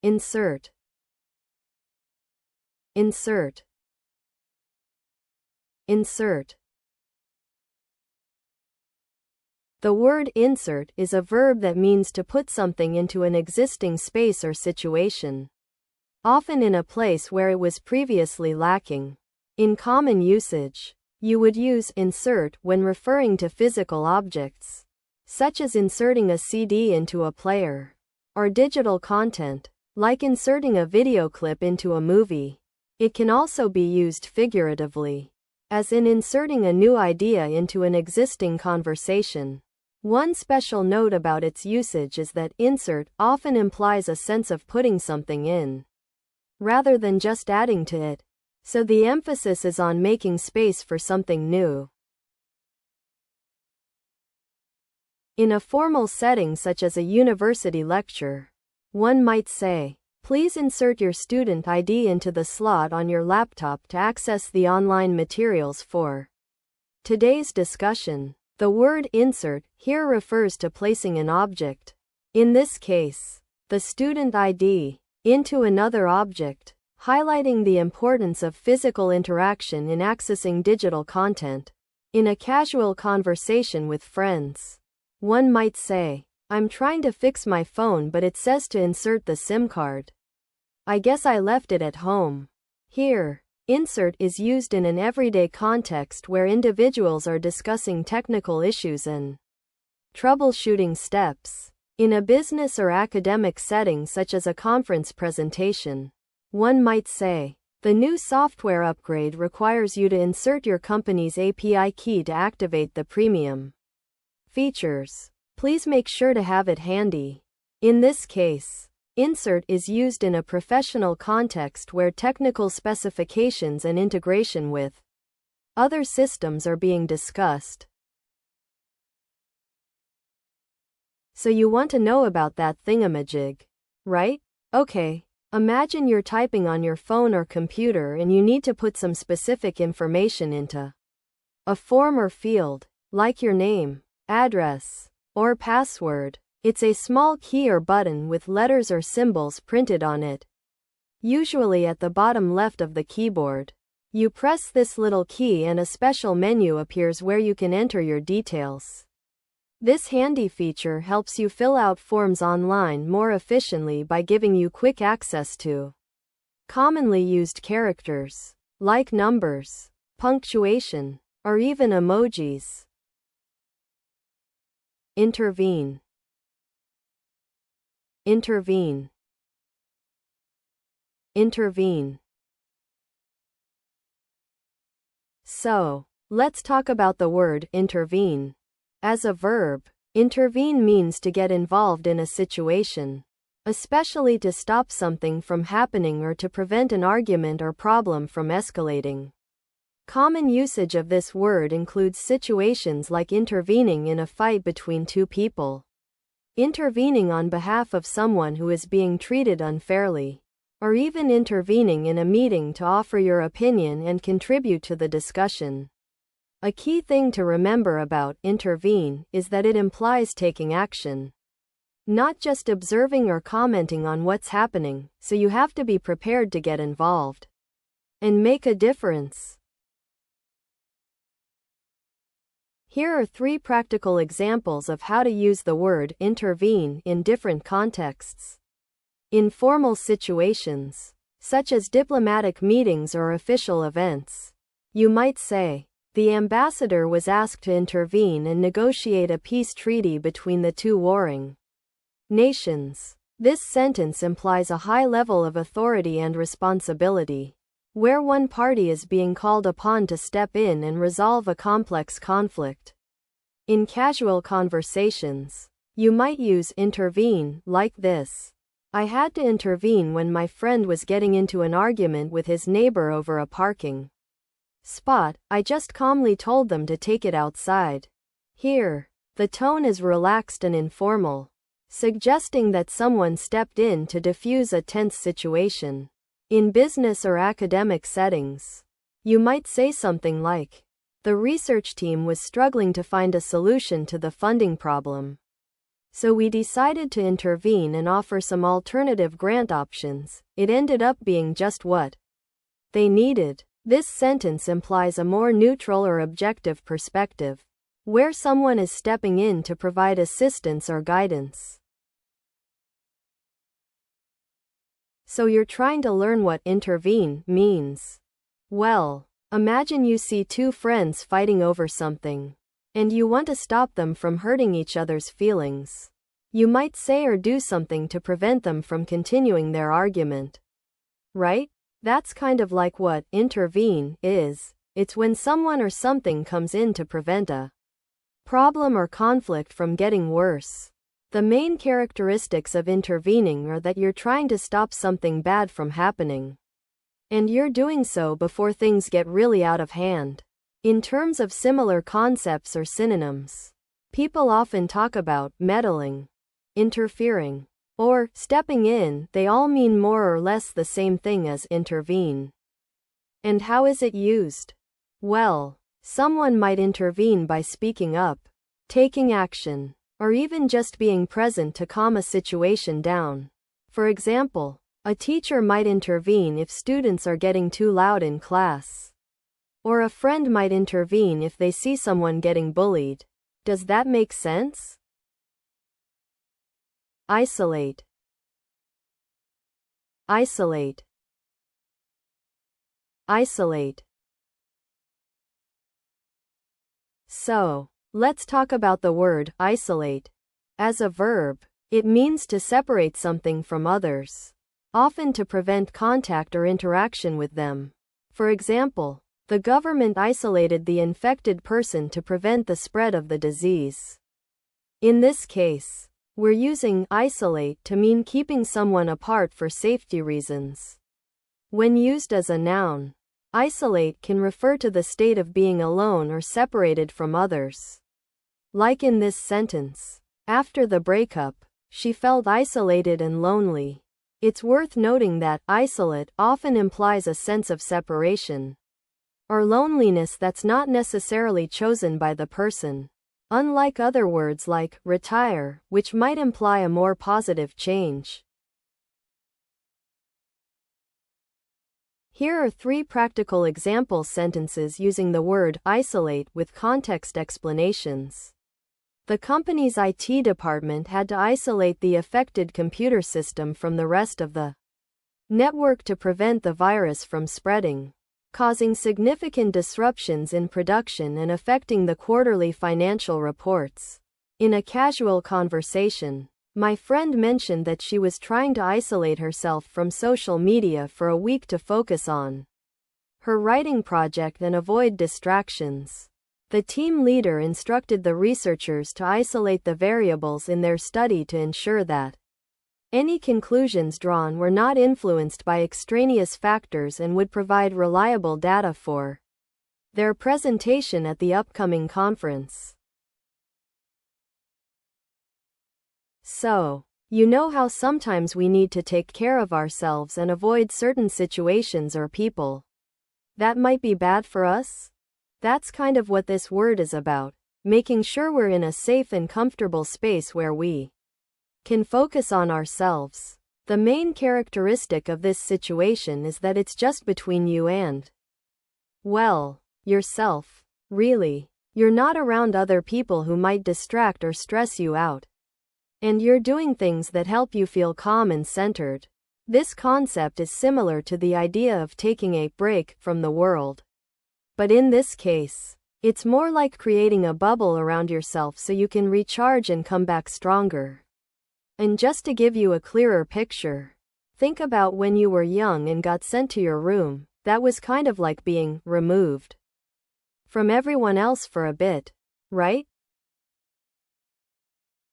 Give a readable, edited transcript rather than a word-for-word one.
Insert. Insert. Insert. The word insert is a verb that means to put something into an existing space or situation, often in a place where it was previously lacking. In common usage, you would use insert when referring to physical objects, such as inserting a CD into a player, or digital content, like inserting a video clip into a movie. It can also be used figuratively, as in inserting a new idea into an existing conversation. One special note about its usage is that insert often implies a sense of putting something in, rather than just adding to it, so the emphasis is on making space for something new. In a formal setting such as a university lecture, one might say, "Please insert your student ID into the slot on your laptop to access the online materials for today's discussion." The word insert here refers to placing an object, in this case, the student ID, into another object, highlighting the importance of physical interaction in accessing digital content. In a casual conversation with friends, one might say, "I'm trying to fix my phone but it says to insert the SIM card. I guess I left it at home." Here, insert is used in an everyday context where individuals are discussing technical issues and troubleshooting steps. In a business or academic setting such as a conference presentation, one might say, "The new software upgrade requires you to insert your company's API key to activate the premium features. Please make sure to have it handy." In this case, insert is used in a professional context where technical specifications and integration with other systems are being discussed. So you want to know about that thingamajig, right? Okay. Imagine you're typing on your phone or computer and you need to put some specific information into a form or field, like your name, address, or password. It's a small key or button with letters or symbols printed on it, usually at the bottom left of the keyboard. You press this little key and a special menu appears where you can enter your details. This handy feature helps you fill out forms online more efficiently by giving you quick access to commonly used characters, like numbers, punctuation, or even emojis. Intervene. Intervene. Intervene. So, let's talk about the word intervene. As a verb, intervene means to get involved in a situation, especially to stop something from happening or to prevent an argument or problem from escalating. Common usage of this word includes situations like intervening in a fight between two people, intervening on behalf of someone who is being treated unfairly, or even intervening in a meeting to offer your opinion and contribute to the discussion. A key thing to remember about intervene is that it implies taking action, not just observing or commenting on what's happening, so you have to be prepared to get involved and make a difference. Here are 3 practical examples of how to use the word intervene in different contexts. In formal situations, such as diplomatic meetings or official events, you might say, "The ambassador was asked to intervene and negotiate a peace treaty between the two warring nations." This sentence implies a high level of authority and responsibility, where one party is being called upon to step in and resolve a complex conflict. In casual conversations, you might use intervene like this: "I had to intervene when my friend was getting into an argument with his neighbor over a parking spot. I just calmly told them to take it outside." Here, the tone is relaxed and informal, suggesting that someone stepped in to diffuse a tense situation. In business or academic settings, you might say something like, "The research team was struggling to find a solution to the funding problem, So we decided to intervene and offer some alternative grant options. It ended up being just what they needed. This sentence implies a more neutral or objective perspective, where someone is stepping in to provide assistance or guidance. So you're trying to learn what intervene means. Well, imagine you see two friends fighting over something, and you want to stop them from hurting each other's feelings. You might say or do something to prevent them from continuing their argument. Right? That's kind of like what intervene is. It's when someone or something comes in to prevent a problem or conflict from getting worse. The main characteristics of intervening are that you're trying to stop something bad from happening, and you're doing so before things get really out of hand. In terms of similar concepts or synonyms, people often talk about meddling, interfering, or stepping in. They all mean more or less the same thing as intervene. And how is it used? Well, someone might intervene by speaking up, taking action, or even just being present to calm a situation down. For example, a teacher might intervene if students are getting too loud in class. Or a friend might intervene if they see someone getting bullied. Does that make sense? Isolate. Isolate. Isolate. So, let's talk about the word isolate. As a verb, it means to separate something from others, often to prevent contact or interaction with them. For example, the government isolated the infected person to prevent the spread of the disease. In this case, we're using isolate to mean keeping someone apart for safety reasons. When used as a noun, isolate can refer to the state of being alone or separated from others. Like in this sentence, after the breakup, she felt isolated and lonely. It's worth noting that isolate often implies a sense of separation or loneliness that's not necessarily chosen by the person, unlike other words like retire, which might imply a more positive change. Here are 3 practical example sentences using the word isolate with context explanations. The company's IT department had to isolate the affected computer system from the rest of the network to prevent the virus from spreading, causing significant disruptions in production and affecting the quarterly financial reports. In a casual conversation, my friend mentioned that she was trying to isolate herself from social media for a week to focus on her writing project and avoid distractions. The team leader instructed the researchers to isolate the variables in their study to ensure that any conclusions drawn were not influenced by extraneous factors and would provide reliable data for their presentation at the upcoming conference. So, you know how sometimes we need to take care of ourselves and avoid certain situations or people that might be bad for us? That's kind of what this word is about, making sure we're in a safe and comfortable space where we can focus on ourselves. The main characteristic of this situation is that it's just between you and, well, yourself. Really. You're not around other people who might distract or stress you out. And you're doing things that help you feel calm and centered. This concept is similar to the idea of taking a break from the world. But in this case, it's more like creating a bubble around yourself so you can recharge and come back stronger. And just to give you a clearer picture, think about when you were young and got sent to your room. That was kind of like being removed from everyone else for a bit, right?